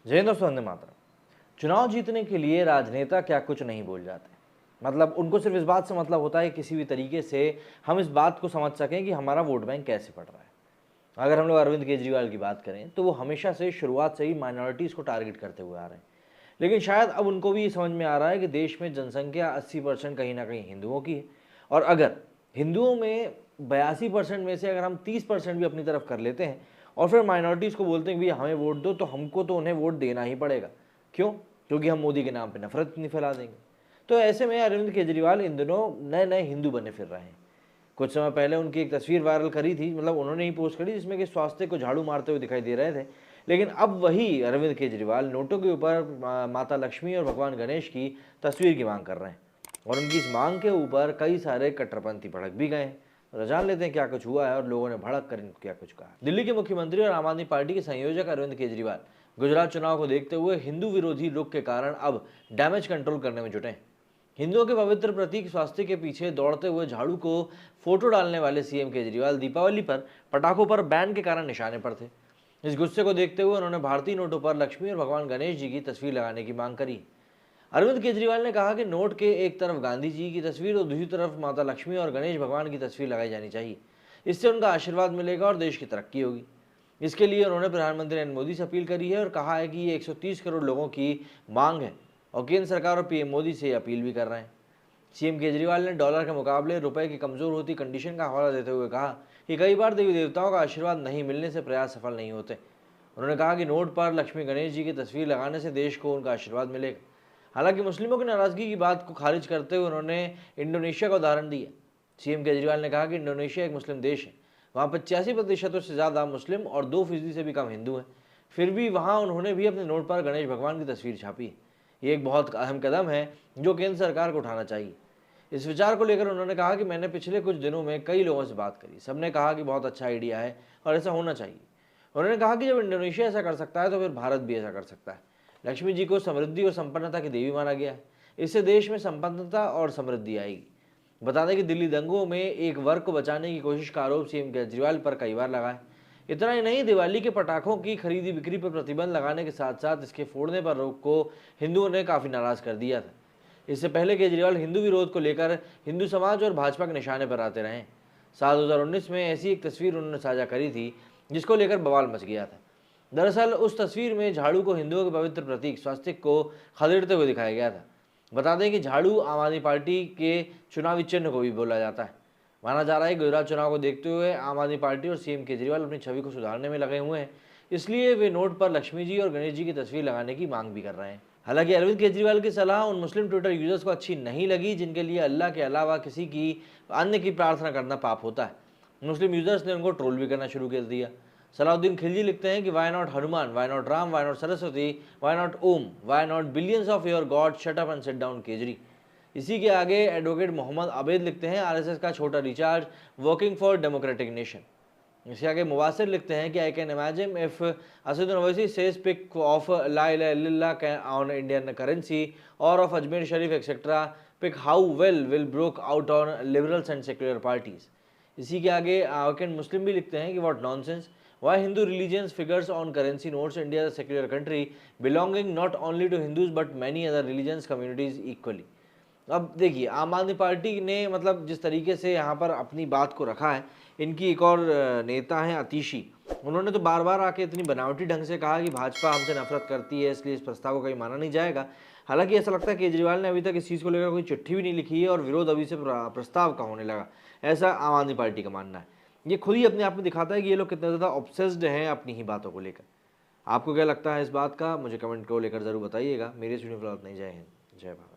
जय हिंद दोस्तों, वंदे मातरम। चुनाव जीतने के लिए राजनेता क्या कुछ नहीं बोल जाते। मतलब उनको सिर्फ इस बात से मतलब होता है किसी भी तरीके से हम इस बात को समझ सकें कि हमारा वोट बैंक कैसे पड़ रहा है। अगर हम लोग अरविंद केजरीवाल की बात करें तो वो हमेशा से शुरुआत से ही माइनॉरिटीज़ को टारगेट करते हुए आ रहे हैं। लेकिन शायद अब उनको भी ये समझ में आ रहा है कि देश में जनसंख्या 80% कहीं ना कहीं हिंदुओं की है, और अगर हिंदुओं में 82% में से अगर हम 30% भी अपनी तरफ कर लेते हैं और फिर माइनॉरिटीज़ को बोलते हैं कि भैया हमें वोट दो, तो हमको तो उन्हें वोट देना ही पड़ेगा। क्यों? क्योंकि हम मोदी के नाम पे नफरत इतनी फैला देंगे। तो ऐसे में अरविंद केजरीवाल इन दिनों नए नए हिंदू बने फिर रहे हैं। कुछ समय पहले उनकी एक तस्वीर वायरल करी थी, मतलब उन्होंने ही पोस्ट करी, जिसमें कि स्वास्थ्य को झाड़ू मारते हुए दिखाई दे रहे थे। लेकिन अब वही अरविंद केजरीवाल नोटों के ऊपर माता लक्ष्मी और भगवान गणेश की तस्वीर की मांग कर रहे हैं, और उनकी इस मांग के ऊपर कई सारे कट्टरपंथी भड़क भी गए हैं। तो जान लेते हैं क्या कुछ हुआ है और लोगों ने भड़क कर इनको क्या कुछ कहा। दिल्ली के मुख्यमंत्री और आम आदमी पार्टी के संयोजक अरविंद केजरीवाल गुजरात चुनाव को देखते हुए हिंदू विरोधी रुख के कारण अब डैमेज कंट्रोल करने में जुटे हैं। हिंदुओं के पवित्र प्रतीक स्वास्थ्य के पीछे दौड़ते हुए झाड़ू को फोटो डालने वाले सीएम केजरीवाल दीपावली पर पटाखों पर बैन के कारण निशाने पर थे। इस गुस्से को देखते हुए उन्होंने भारतीय नोटों पर लक्ष्मी और भगवान गणेश जी की तस्वीर लगाने की मांग करी। अरविंद केजरीवाल ने कहा कि नोट के एक तरफ गांधी जी की तस्वीर और दूसरी तरफ माता लक्ष्मी और गणेश भगवान की तस्वीर लगाई जानी चाहिए। इससे उनका आशीर्वाद मिलेगा और देश की तरक्की होगी। इसके लिए उन्होंने प्रधानमंत्री नरेंद्र मोदी से अपील करी है और कहा है कि ये 130 करोड़ लोगों की मांग है, और केंद्र सरकार और पीएम मोदी से अपील भी कर रहे हैं। सीएम केजरीवाल ने डॉलर के मुकाबले रुपए की कमजोर होती कंडीशन का हवाला देते हुए कहा कि कई बार देवी देवताओं का आशीर्वाद नहीं मिलने से प्रयास सफल नहीं होते। उन्होंने कहा कि नोट पर लक्ष्मी गणेश जी की तस्वीर लगाने से देश को उनका आशीर्वाद मिलेगा। हालांकि मुस्लिमों की नाराजगी की बात को खारिज करते हुए उन्होंने इंडोनेशिया का उदाहरण दिया। सीएम केजरीवाल ने कहा कि इंडोनेशिया एक मुस्लिम देश है, वहाँ 85% से ज़्यादा मुस्लिम और 2% से भी कम हिंदू हैं। फिर भी वहाँ उन्होंने भी अपने नोट पर गणेश भगवान की तस्वीर छापी है। ये एक बहुत अहम कदम है जो केंद्र सरकार को उठाना चाहिए। इस विचार को लेकर उन्होंने कहा कि मैंने पिछले कुछ दिनों में कई लोगों से बात करी, सबने कहा कि बहुत अच्छा आइडिया है और ऐसा होना चाहिए। उन्होंने कहा कि जब इंडोनेशिया ऐसा कर सकता है तो फिर भारत भी ऐसा कर सकता है। लक्ष्मी जी को समृद्धि और संपन्नता की देवी माना गया है। इससे देश में संपन्नता और समृद्धि आएगी। बता दें कि दिल्ली दंगों में एक वर्ग को बचाने की कोशिश का आरोप सीएम केजरीवाल पर कई बार लगा है। इतना ही नहीं, दिवाली के पटाखों की खरीदी बिक्री पर प्रतिबंध लगाने के साथ साथ इसके फोड़ने पर रोक को हिंदुओं ने काफ़ी नाराज कर दिया था। इससे पहले केजरीवाल हिंदू विरोध को लेकर हिंदू समाज और भाजपा के निशाने पर आते रहे। साल 2019 में ऐसी एक तस्वीर उन्होंने साझा करी थी जिसको लेकर बवाल मच गया था। दरअसल उस तस्वीर में झाड़ू को हिंदुओं के पवित्र प्रतीक स्वास्तिक को खदेड़ते हुए दिखाया गया था। बता दें कि झाड़ू आम आदमी पार्टी के चुनावी चिन्ह को भी बोला जाता है। माना जा रहा है कि गुजरात चुनाव को देखते हुए आम आदमी पार्टी और सीएम केजरीवाल अपनी छवि को सुधारने में लगे हुए हैं, इसलिए वे नोट पर लक्ष्मी जी और गणेश जी की तस्वीर लगाने की मांग भी कर रहे हैं। हालांकि अरविंद केजरीवाल की सलाह उन मुस्लिम ट्विटर यूजर्स को अच्छी नहीं लगी जिनके लिए अल्लाह के अलावा किसी की अन्य की प्रार्थना करना पाप होता है। मुस्लिम यूजर्स ने उनको ट्रोल भी करना शुरू कर दिया। सलाउद्दीन खिलजी लिखते हैं कि why not Hanuman, why not Ram, why not Saraswati, why not Om, why not billions of your god, shut up and sit down Kejri. इसी के आगे एडवोकेट मोहम्मद आबेद लिखते हैं आरएसएस का छोटा recharge, working for democratic nation. इसके आगे मुबासिर लिखते हैं कि I can imagine if Asaduddin Owaisi says pic of ला इलाहा इल्लल्लाह ऑन इंडियन करेंसी और of Ajmer Sharif etcetera, pic how well will broke out on liberals and secular parties. इसी के आगे आर्केन मुस्लिम भी लिखते हैं कि what nonsense, why Hindu religions figures on currency notes, India is a secular country belonging not only to Hindus but many other religions communities equally। अब देखिए आम आदमी पार्टी ने मतलब जिस तरीके से यहाँ पर अपनी बात को रखा है, इनकी एक और नेता हैं आतिशी, उन्होंने तो बार बार आके इतनी बनावटी ढंग से कहा कि भाजपा हमसे नफरत करती है इसलिए इस प्रस्ताव को कहीं माना नहीं जाएगा। हालांकि ऐसा लगता है केजरीवाल ने अभी तक इस चीज़ को लेकर कोई चिट्ठी भी नहीं लिखी है और विरोध अभी से प्रस्ताव का होने लगा, ऐसा आम आदमी पार्टी का मानना है। ये खुद ही अपने आप में दिखाता है कि ये लोग कितने ज़्यादा ऑब्सेस्ड हैं अपनी ही बातों को लेकर। आपको क्या लगता है इस बात का, मुझे कमेंट को लेकर ज़रूर बताइएगा। मेरी इस वीडियो में नहीं। जय हिंद, जय भारत।